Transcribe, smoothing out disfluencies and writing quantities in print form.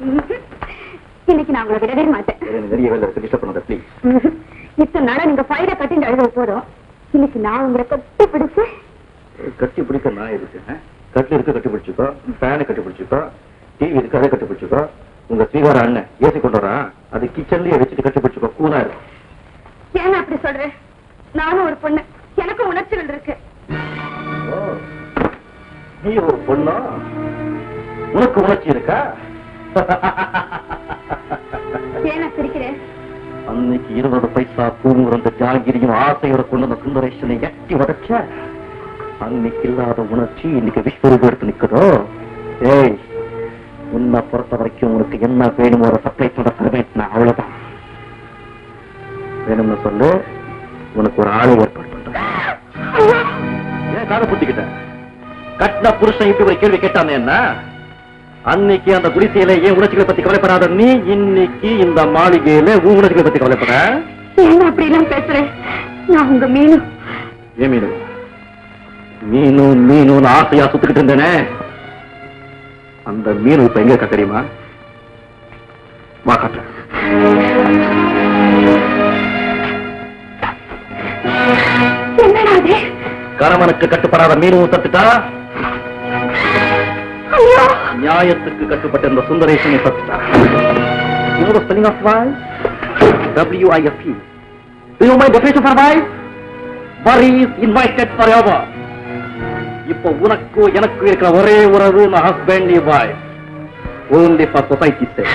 இன்னைக்கு நான் உங்களை விடவே மாட்டேன். இத்தனை நாளா நீங்க ஃபைல கட்டி அழுத போதும். இன்னைக்கு நான் உங்களை கட்டி பிடிச்சேன். கட்டி பிடிக்க நான் இருக்கு. கட்டில இருக்க கட்டி பிடிச்சிக்கோ, ஃபேனை கட்டி பிடிச்சிக்கோ, டிவி இருக்கு அதை கட்டி பிடிச்சிக்கோ. உங்க ஸ்ரீகார அண்ணன் ஏசி கொண்டு வரான், அது கிச்சன்லயே வச்சுட்டு கட்டி பிடிச்சிக்கோ, கூலா இருக்கும். ஏன் அப்படி சொல்றேன்? நானும் ஒரு பொண்ணு, எனக்கும் உணர்ச்சிகள் இருக்கு. நீ ஒரு பொண்ணா? உனக்கு உணர்ச்சி இருக்கா? ஏன் சிரிக்கிறேன்? அன்னைக்கு 20 பைசா பூங்குற அந்த ஜாகிரியும் ஆசையோட கொண்டு வந்த சுந்தரேஷனை எட்டி உடைச்ச. அன்னைக்கு இல்லாத உணர்ச்சி இன்னைக்கு விஸ்வரூபம் எடுத்து நிற்குதோ? ஏய், உன்னை பொறுத்த வரைக்கும் உனக்கு என்ன வேணுமோ ஒரு சப்ளை பண்ண தரவேன். அவ்வளவுதான். வேணும்னு சொல்லு, உனக்கு ஒரு ஆளை ஏற்பாடு பண்றேன். ஏன் காதை புத்திக்கிட்ட? கட்டின புருஷன் இப்படி ஒரு கேள்வி கேட்டானே என்ன? அன்னைக்கு அந்த குடிசையில ஏன் உணர்ச்சிகளை பத்தி கவலைப்படாத நீ, இன்னைக்கு இந்த மாளிகையில உன் உணர்ச்சிகளை பத்தி கவலைப்பட? ஏன் அப்படி எல்லாம் பேசுறேன்? நான் உங்க மீனு. ஏன் மீனு? மீனு மீனு ஆசையா சுத்துக்கிட்டு இருந்தேனே, அந்த மீனு இப்ப எங்க இருக்கா தெரியுமா? வா காட்டுறேன். கணவனுக்கு கட்டுப்படாத மீனு தத்துட்டா, நியாயத்துக்கு கட்டுப்பட்ட இந்த சுந்தரேஷனை தத்துட்டா. You know the spelling of wife? W-I-F-E. Do you know my definition for wife? Worry is invited forever. இப்போ உனக்கு எனக்கு இருக்கிற ஒரே உறவு husband wife, only for society sake.